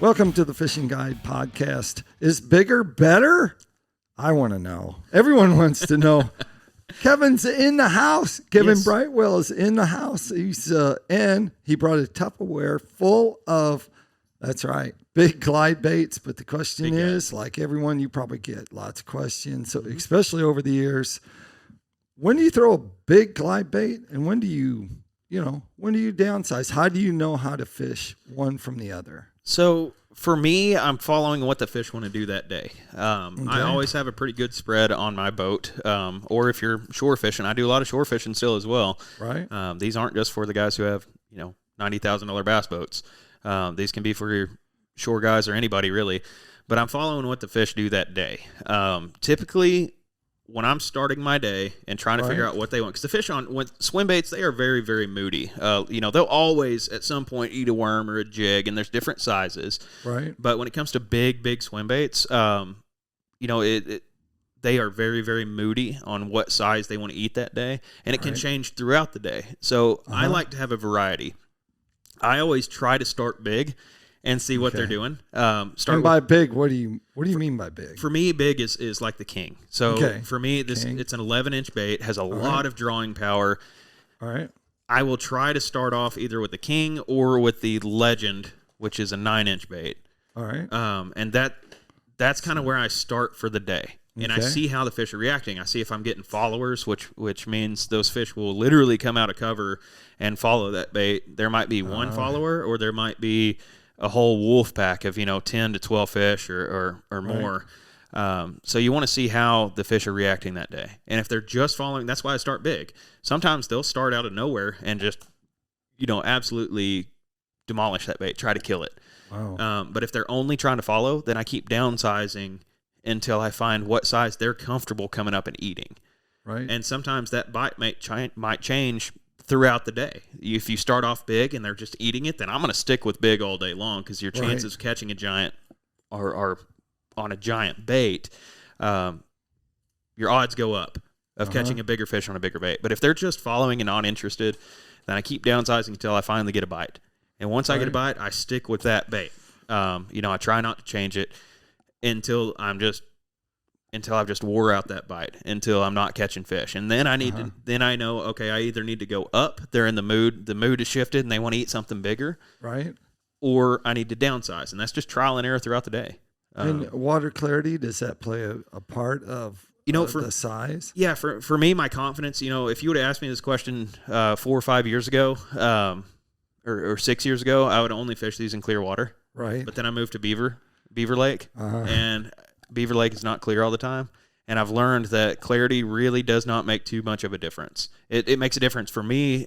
Welcome to the Fishing Guide Podcast. Is bigger better? I want to know. Everyone wants to know. Kevin's in the house. Kevin Brightwell is in the house. He's in. He brought a Tupperware full of, that's right, big glide baits. But the question is, like everyone, you probably get lots of questions, so especially over the years. When do you throw a big glide bait, and when do you downsize? How do you know how to fish one from the other? So for me, I'm following what the fish want to do that day. I always have a pretty good spread on my boat. Or if you're shore fishing, I do a lot of shore fishing still as well. Right. These aren't just for the guys who have, $90,000 bass boats. These can be for your shore guys or anybody really. But I'm following what the fish do that day. Typically, when I'm starting my day and trying to figure out what they want, because the fish with swim baits, they are very, very moody. They'll always at some point eat a worm or a jig, and there's different sizes. Right. But when it comes to big swim baits, they are very, very moody on what size they want to eat that day, and it can change throughout the day. So I like to have a variety. I always try to start big and see what they're doing. And by big, what do you mean by big? For me, big is like the king. So for me, it's an 11-inch bait, has a lot of drawing power. All right. I will try to start off either with the king or with the legend, which is a 9-inch bait. All right. And that's kind of where I start for the day. And I see how the fish are reacting. I see if I'm getting followers, which means those fish will literally come out of cover and follow that bait. There might be one follower, or there might be a whole wolf pack of 10 to 12 fish or more. So you want to see how the fish are reacting that day. And if they're just following, that's why I start big. Sometimes they'll start out of nowhere and just absolutely demolish that bait, try to kill it. Wow. But if they're only trying to follow, then I keep downsizing until I find what size they're comfortable coming up and eating. Right. And sometimes that bite might change throughout the day. If you start off big and they're just eating it, then I'm going to stick with big all day long, because your chances of catching a giant are on a giant bait, your odds go up of catching a bigger fish on a bigger bait. But if they're just following and not interested, then I keep downsizing until I finally get a bite. And once I get a bite, I stick with that bait. I try not to change it until I've just wore out that bite, until I'm not catching fish. And then then I know, okay, I either need to go up, they're in the mood has shifted and they want to eat something bigger. Right. Or I need to downsize. And that's just trial and error throughout the day. And water clarity, does that play a part of the size? Yeah, for me, my confidence, if you would have asked me this question 4 or 5 years ago, or 6 years ago, I would only fish these in clear water. Right. But then I moved to Beaver Lake, and Beaver Lake is not clear all the time. And I've learned that clarity really does not make too much of a difference. It makes a difference for me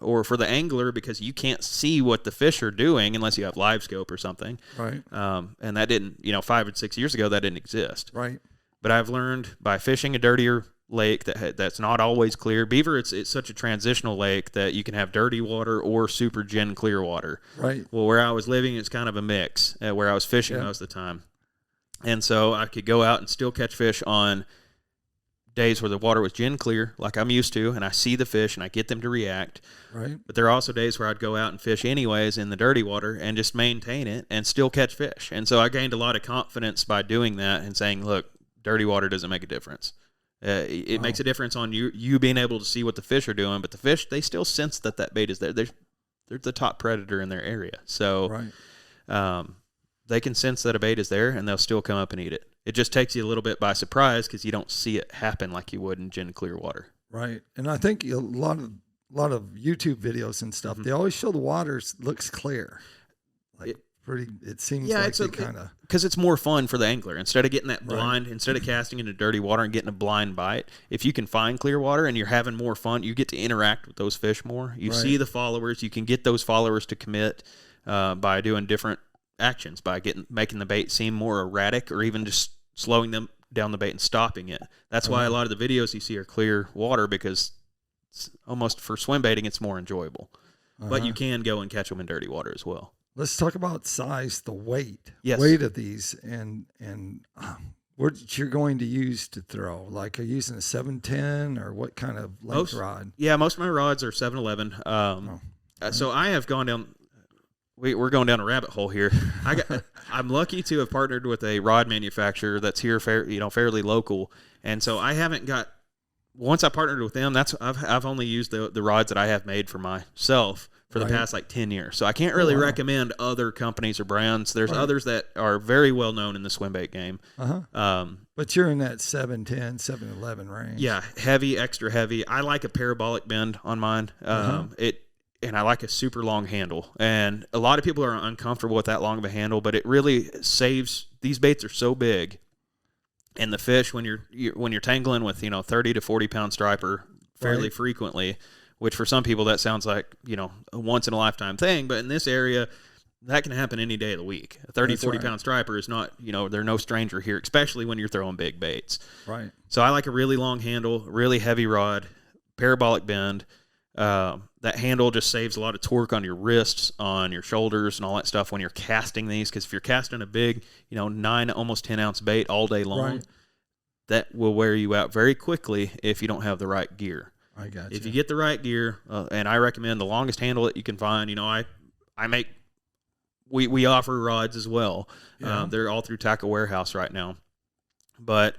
or for the angler, because you can't see what the fish are doing unless you have live scope or something. Right. And that didn't, 5 or 6 years ago, that didn't exist. Right. But I've learned by fishing a dirtier lake that's not always clear. Beaver, it's such a transitional lake that you can have dirty water or super gin clear water. Right. Well, where I was living, it's kind of a mix where I was fishing most of the time. And so I could go out and still catch fish on days where the water was gin clear, like I'm used to, and I see the fish and I get them to react. Right. But there are also days where I'd go out and fish anyways in the dirty water and just maintain it and still catch fish. And so I gained a lot of confidence by doing that and saying, look, dirty water doesn't make a difference. It makes a difference on you being able to see what the fish are doing, but the fish, they still sense that bait is there. They're the top predator in their area. So they can sense that a bait is there, and they'll still come up and eat it. It just takes you a little bit by surprise, because you don't see it happen like you would in gin clear water. Right. And I think a lot of YouTube videos and stuff, they always show the water looks clear. It seems like they kind of... Because it's more fun for the angler. Instead of getting that blind, instead of casting into dirty water and getting a blind bite, if you can find clear water and you're having more fun, you get to interact with those fish more. You see the followers. You can get those followers to commit by doing different actions, by making the bait seem more erratic, or even just slowing them down the bait and stopping it. That's why a lot of the videos you see are clear water, because it's almost for swim baiting, it's more enjoyable. But you can go and catch them in dirty water as well. Let's talk about size, the weight of these, and what you're going to use to throw. Like, are you using a 710 or what kind of length rod? Yeah, most of my rods are 711. So I have gone down we're going down a rabbit hole here. I'm lucky to have partnered with a rod manufacturer that's here, fairly local, and so I haven't got. Once I partnered with them, I've only used the rods that I have made for myself for the past like 10 years. So I can't really recommend other companies or brands. There's others that are very well known in the swim bait game. But you're in that 710, 711 range. Yeah, heavy, extra heavy. I like a parabolic bend on mine. And I like a super long handle. And a lot of people are uncomfortable with that long of a handle, but it really saves. These baits are so big, and the fish when you're tangling with 30 to 40 pound striper fairly frequently, which for some people that sounds like a once in a lifetime thing, but in this area that can happen any day of the week. A 30, 40 pound striper is not, they're no stranger here, especially when you're throwing big baits. Right. So I like a really long handle, really heavy rod, parabolic bend. That handle just saves a lot of torque on your wrists, on your shoulders, and all that stuff when you're casting these. Because if you're casting a big, 9, almost 10 ounce bait all day long, that will wear you out very quickly if you don't have the right gear. I got you. If you get the right gear, and I recommend the longest handle that you can find. We offer rods as well. Yeah. They're all through Tackle Warehouse right now. But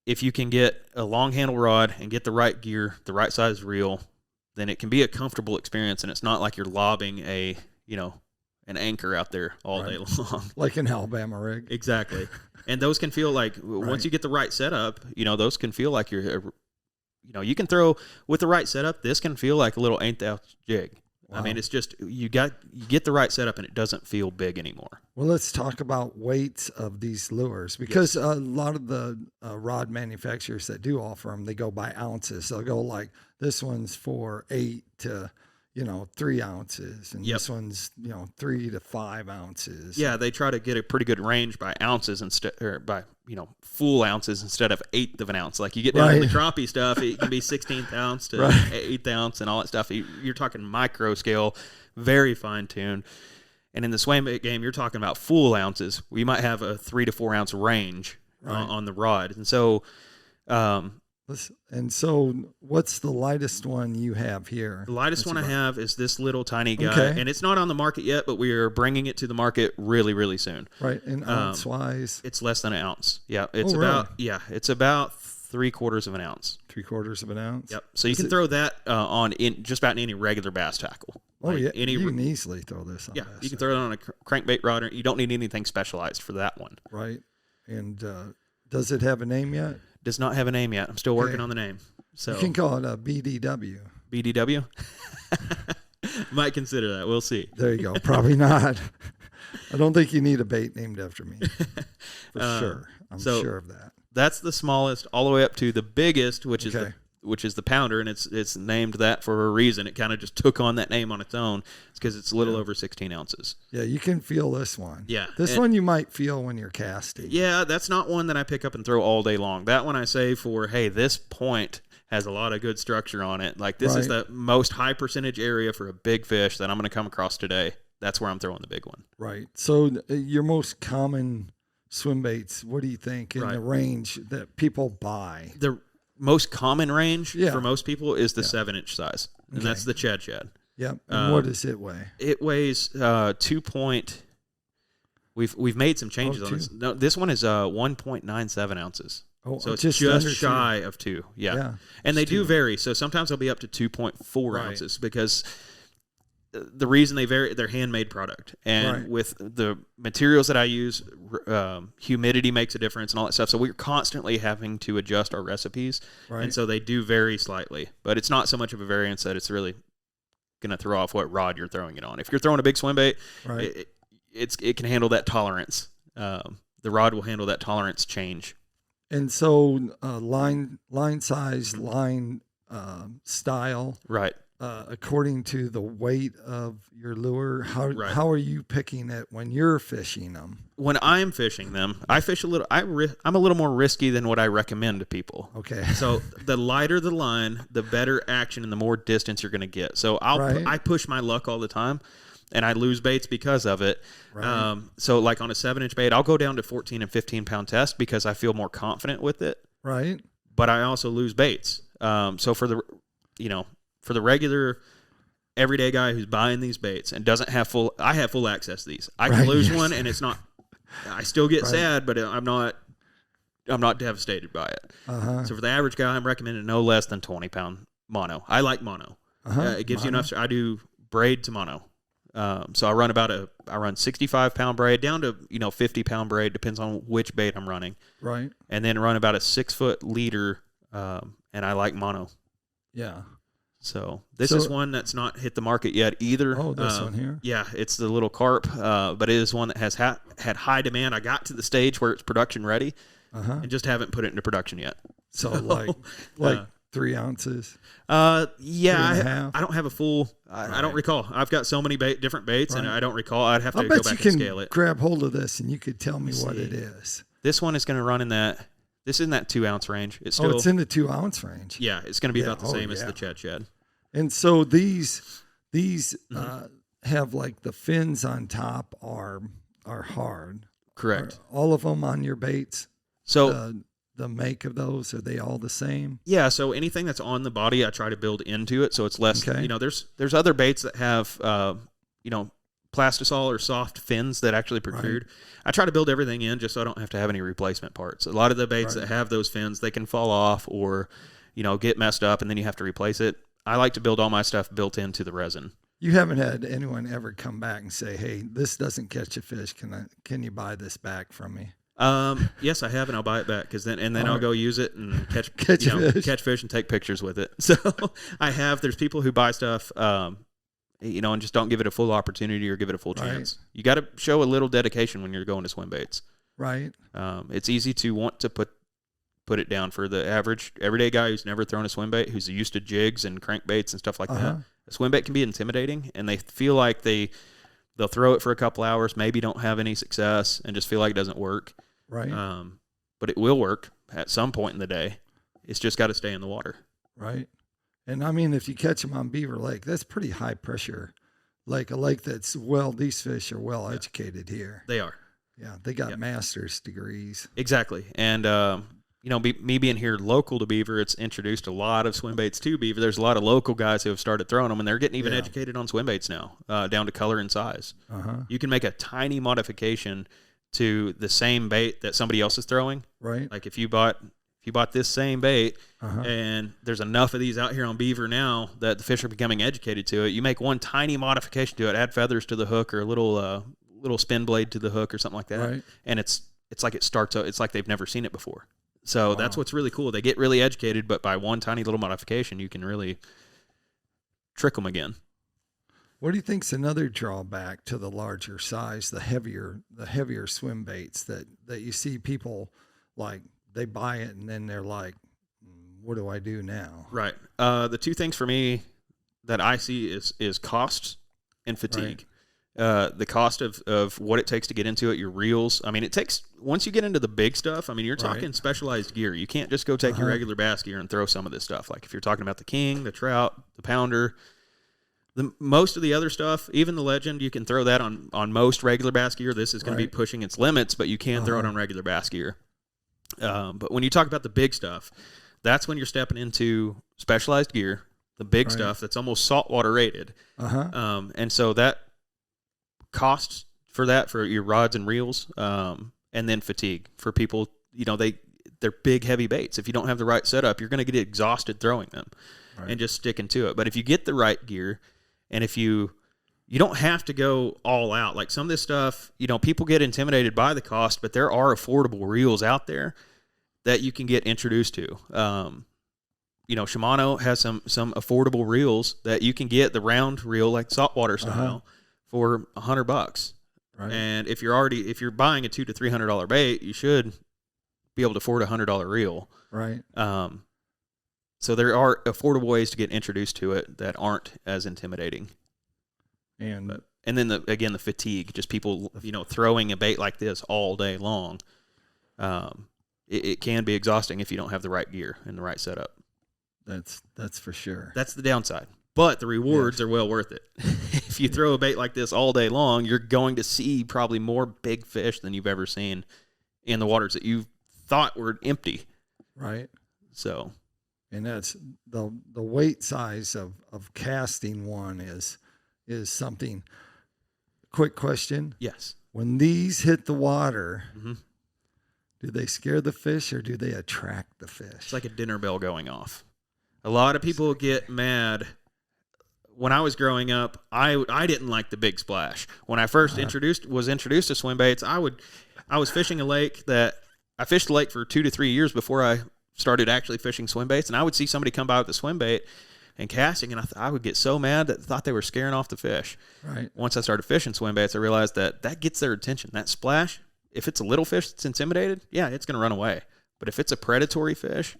if you can get a long handle rod and get the right gear, the right size reel, then it can be a comfortable experience, and it's not like you're lobbing an anchor out there all day long. Like an Alabama rig. Exactly. And those can feel like, once you get the right setup, those can feel like you can throw with the right setup. This can feel like a little 1/8 ounce jig. Wow. I mean, it's just, you get the right setup and it doesn't feel big anymore. Well, let's talk about weights of these lures, because a lot of the rod manufacturers that do offer them, they go by ounces. They'll go like, this one's for 8 to 3 ounces, and this one's 3 to 5 ounces. Yeah, they try to get a pretty good range by ounces or by full ounces instead of 1/8 of an ounce. Like you get down to the crappie stuff, it can be 16th ounce to 1/8 ounce and all that stuff. You're talking micro scale, very fine tuned. And in the swim bait game, you're talking about full ounces. We might have a 3 to 4 ounce range on the rod, and so. And so what's the lightest one you have here? The lightest one I have is this little tiny guy, and it's not on the market yet, but we are bringing it to the market really, really soon. Right, and ounce-wise? It's less than an ounce. Yeah, it's about it's about 3/4 of an ounce. 3/4 of an ounce? Yep. So you can throw that on in just about any regular bass tackle. Oh, yeah, you can easily throw this on. Yeah, you can throw it on a crankbait rod. You don't need anything specialized for that one. Right, and does it have a name yet? Does not have a name yet. I'm still working on the name. So you can call it a BDW. BDW? Might consider that. We'll see. There you go. Probably not. I don't think you need a bait named after me. For sure. I'm sure of that. That's the smallest, all the way up to the biggest, which is the pounder, and it's named that for a reason. It kind of just took on that name on its own. It's because it's a little over 16 ounces. Yeah, you can feel this one. Yeah. This one you might feel when you're casting. Yeah, that's not one that I pick up and throw all day long. That one I say for, hey, this point has a lot of good structure on it. Like, this is the most high percentage area for a big fish that I'm going to come across today. That's where I'm throwing the big one. Right. So your most common swim baits, what do you think in the range that people buy? The most common range for most people is the 7-inch size, and that's the Chad. Yep. And what does it weigh? It weighs 2 point. We've made some changes on this. No, this one is 1.97 ounces. Oh, so it's just shy of 2. Yeah. And they do vary. So sometimes they'll be up to 2.4 ounces because the reason they vary, they're handmade product. And with the materials that I use, humidity makes a difference and all that stuff. So we're constantly having to adjust our recipes. And so they do vary slightly. But it's not so much of a variance that it's really going to throw off what rod you're throwing it on. If you're throwing a big swim bait, it can handle that tolerance. The rod will handle that tolerance change. And so line size, line style. Right. According to the weight of your lure, how are you picking it when you're fishing them? When I'm fishing them, I fish a little. I'm a little more risky than what I recommend to people. Okay. So the lighter the line, the better action and the more distance you're going to get. So I push my luck all the time, and I lose baits because of it. Right. So like on a 7-inch bait, I'll go down to 14 and 15 pound test because I feel more confident with it. Right. But I also lose baits. So for the regular everyday guy who's buying these baits and doesn't have I have full access to these. I can lose one, and it's not. I still get sad, but I'm not devastated by it. So for the average guy, I'm recommending no less than 20-pound mono. I like mono. It gives you enough. I do braid to mono. So I run 65-pound braid down to 50-pound braid, depends on which bait I'm running. Right. And then run about a 6-foot leader, and I like mono. Yeah. So this is one that's not hit the market yet either. Oh, this one here? Yeah, it's the little carp, but it is one that has had high demand. I got to the stage where it's production ready and just haven't put it into production yet. So like 3 ounces? Yeah, I don't have a full, I don't recall. I've got so many different baits, and I don't recall. I'd have to go back and scale it. Grab hold of this, and you could tell me what it is. This one is going to run in that, this is in that 2-ounce range. It's still, it's in the 2-ounce range. Yeah, it's going to be about the same as the Chet Shed. And so these have like the fins on top are hard. Correct. Are all of them on your baits? So the make of those, are they all the same? Yeah, so anything that's on the body, I try to build into it, so it's less. There's other baits that have plastisol or soft fins that actually protrude. Right. I try to build everything in just so I don't have to have any replacement parts. A lot of the baits that have those fins, they can fall off or get messed up, and then you have to replace it. I like to build all my stuff built into the resin. You haven't had anyone ever come back and say, "Hey, this doesn't catch a fish. Can you buy this back from me?" Yes, I have, and I'll buy it back because then I'll go use it and catch fish and take pictures with it. So I have. There's people who buy stuff, and just don't give it a full opportunity or give it a full chance. You got to show a little dedication when you're going to swim baits. Right. It's easy to want to put it down for the average everyday guy who's never thrown a swim bait, who's used to jigs and crankbaits and stuff like that. A swim bait can be intimidating, and they feel like they'll throw it for a couple hours, maybe don't have any success, and just feel like it doesn't work. Right. But it will work at some point in the day. It's just got to stay in the water. Right. And I mean, if you catch them on Beaver Lake, that's pretty high pressure. Like a lake that's these fish are well educated here. They are. Yeah. They got master's degrees. Exactly. And, me being here local to Beaver, it's introduced a lot of swim baits to Beaver. There's a lot of local guys who have started throwing them, and they're getting even educated on swim baits now, down to color and size. You can make a tiny modification to the same bait that somebody else is throwing. Right. Like if you bought this same bait, and there's enough of these out here on Beaver now that the fish are becoming educated to it, you make one tiny modification to it, add feathers to the hook or a little spin blade to the hook or something like that, and it's like it starts. It's like they've never seen it before. So that's what's really cool. They get really educated, but by one tiny little modification, you can really trick them again. What do you think's another drawback to the larger size, the heavier swim baits that you see people like they buy it and then they're like, what do I do now? Right. The two things for me that I see is cost and fatigue. Right. The cost of what it takes to get into it, your reels. I mean, it takes, once you get into the big stuff, I mean, you're talking specialized gear. You can't just go take your regular bass gear and throw some of this stuff. Like if you're talking about the king, the trout, the pounder, most of the other stuff, even the legend, you can throw that on most regular bass gear. This is going to be pushing its limits, but you can throw it on regular bass gear. But when you talk about the big stuff, that's when you're stepping into specialized gear, the big stuff that's almost saltwater rated. And so that costs for that, for your rods and reels, and then fatigue for people. They're big heavy baits. If you don't have the right setup, you're going to get exhausted throwing them and just sticking to it. But if you get the right gear, and if you don't have to go all out, like some of this stuff, people get intimidated by the cost, but there are affordable reels out there that you can get introduced to. Shimano has some affordable reels that you can get, the round reel, like saltwater style, for $100. Right. And if you're buying a $200 to $300 bait, you should be able to afford a $100 reel. Right. So there are affordable ways to get introduced to it that aren't as intimidating. And then the fatigue, just people, throwing a bait like this all day long. It can be exhausting if you don't have the right gear and the right setup. That's for sure. That's the downside. But the rewards are well worth it. If you throw a bait like this all day long, you're going to see probably more big fish than you've ever seen in the waters that you thought were empty. Right. So And that's the weight size of casting one is something. Quick question. Yes. When these hit the water, Mm-hmm. do they scare the fish or do they attract the fish? It's like a dinner bell going off. A lot of people get mad. When I was growing up, I didn't like the big splash. When I first was introduced to swim baits, I was fishing a lake that I fished the lake for 2 to 3 years before I started actually fishing swim baits, and I would see somebody come by with a swim bait and casting, and I would get so mad that I thought they were scaring off the fish. Right. Once I started fishing swim baits, I realized that gets their attention. That splash, if it's a little fish that's intimidated, yeah, it's going to run away. But if it's a predatory fish,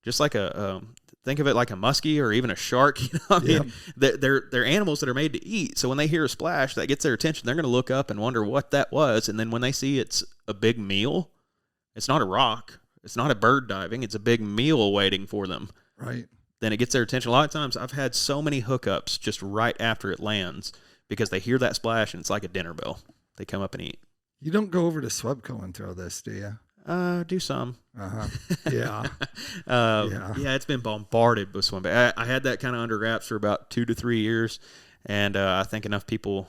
just like think of it like a muskie or even a shark, you know, I mean, they're animals that are made to eat. So when they hear a splash, that gets their attention. They're going to look up and wonder what that was. And then when they see it's a big meal, it's not a rock, it's not a bird diving, it's a big meal waiting for them. Right. Then it gets their attention. A lot of times I've had so many hookups just right after it lands because they hear that splash and it's like a dinner bell. They come up and eat. You don't go over to Swebco and throw this, do you? Do some. Yeah. Yeah, it's been bombarded with swim bait. I had that kind of under wraps for about 2 to 3 years, and I think enough people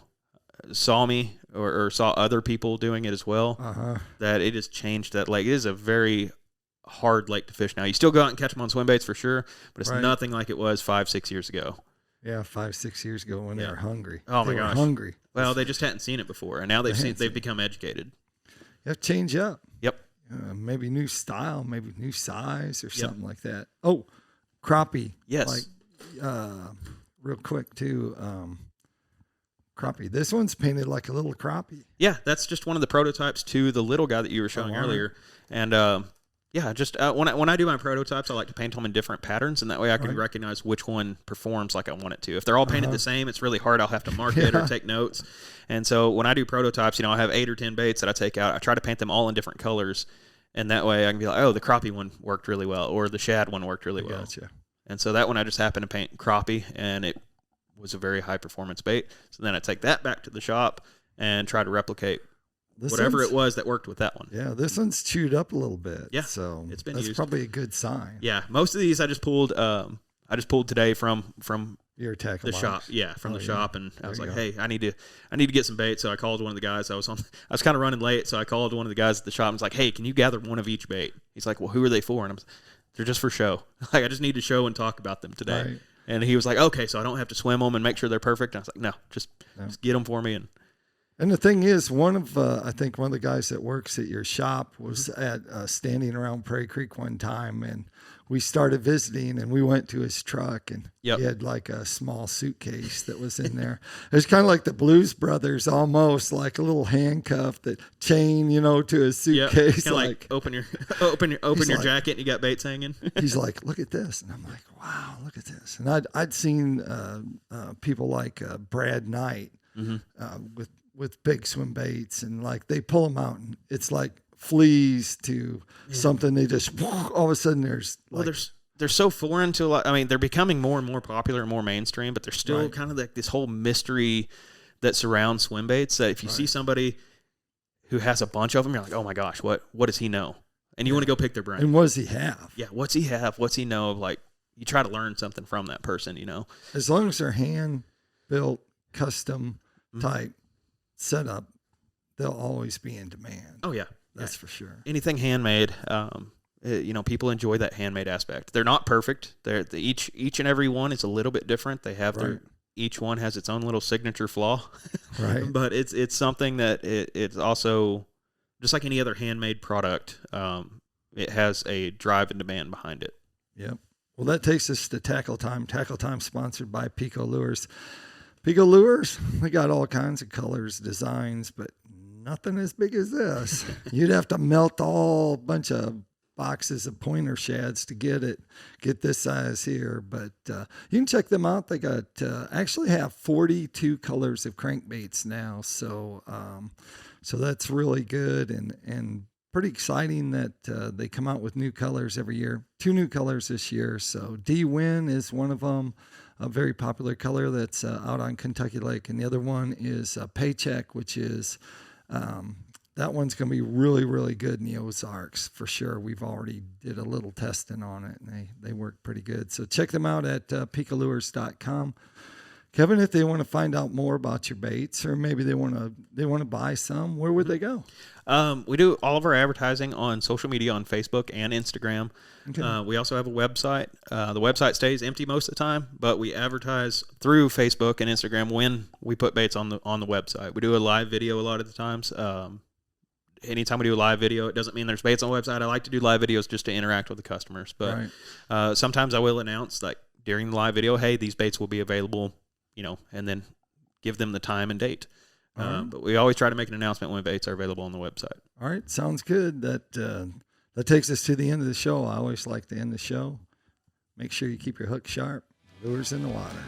saw me or saw other people doing it as well that it has changed that lake. It is a very hard lake to fish now. You still go out and catch them on swim baits for sure, but it's nothing like it was 5-6 years ago. Yeah, 5-6 years ago when they were hungry. Oh my gosh, gosh, hungry. Well, they just hadn't seen it before, and now they've become educated. You have to change up. Yep. Maybe new style, maybe new size or something like that. Oh, crappie. Yes. Like, real quick too. Crappie. This one's painted like a little crappie. Yeah, that's just one of the prototypes to the little guy that you were showing earlier. And yeah, just when I do my prototypes, I like to paint them in different patterns, and that way I can recognize which one performs like I want it to. If they're all painted the same, it's really hard. I'll have to mark it or take notes. And so when I do prototypes, I have 8 or 10 baits that I take out. I try to paint them all in different colors, and that way I can be like, oh, the crappie one worked really well, or the shad one worked really well. Gotcha. And so that one I just happened to paint crappie, and it was a very high performance bait. So then I take that back to the shop and try to replicate whatever it was that worked with that one. Yeah, this one's chewed up a little bit. Yeah, so it's been that's used. Probably a good sign. Yeah, most of these I just pulled. I just pulled today from your tackle the shop. Yeah, from the shop, and I was like, hey, I need to get some bait. So I called one of the guys. I was kind of running late, so I called one of the guys at the shop and was like, hey, can you gather one of each bait? He's like, well, who are they for? And they're just for show. Like, I just need to show and talk about them today. Right. And he was like, okay, so I don't have to swim them and make sure they're perfect. And I was like, no, just get them for me. And the thing is, I think one of the guys that works at your shop was at Standing Around Prairie Creek one time, and we started visiting, and we went to his truck, and he had like a small suitcase that was in there. It was kind of like the Blues Brothers, almost like a little handcuff that chain, to his suitcase. Yep. Like open your jacket, and you got baits hanging. He's like, look at this, and I'm like, wow, look at this. And I'd seen people like Brad Knight with big swim baits, and like they pull them out, and it's like fleas to something. They just all of a sudden there's like, they're so foreign to a lot. I mean, they're becoming more and more popular and more mainstream, but there's still kind of like this whole mystery that surrounds swim baits. That if you see somebody who has a bunch of them, you're like, oh my gosh, what does he know? And you want to go pick their brain. And what does he have? Yeah, what's he have? What's he know? Like, you try to learn something from that person. As long as they're hand built, custom type setup, they'll always be in demand. Oh yeah, that's for sure. Anything handmade, people enjoy that handmade aspect. They're not perfect. Each and every one is a little bit different. They have each one has its own little signature flaw. Right. But it's something that it's also just like any other handmade product. It has a drive and demand behind it. Yep. Well, that takes us to Tackle Time. Tackle Time sponsored by PICO Lures. PICO Lures, we got all kinds of colors, designs, but nothing as big as this. You'd have to melt a bunch of boxes of pointer shads to get this size here. But you can check them out. They got actually have 42 colors of crankbaits now. So that's really good and pretty exciting that they come out with new colors every year. 2 new colors this year. So D-Win is one of them. A very popular color that's out on Kentucky Lake. And the other one is Paycheck, which is that one's going to be really, really good in the Ozarks for sure. We've already did a little testing on it, and they work pretty good. So check them out at PICOLures.com. Kevin, if they want to find out more about your baits, or maybe they want to buy some, where would they go? We do all of our advertising on social media, on Facebook and Instagram. Okay. We also have a website. The website stays empty most of the time, but we advertise through Facebook and Instagram when we put baits on the website. We do a live video a lot of the times. Anytime we do a live video, it doesn't mean there's baits on the website. I like to do live videos just to interact with the customers, but sometimes I will announce, like during the live video, hey, these baits will be available, and then give them the time and date. But we always try to make an announcement when baits are available on the website. All right. Sounds good. That takes us to the end of the show. I always like to end the show. Make sure you keep your hook sharp, lures in the water.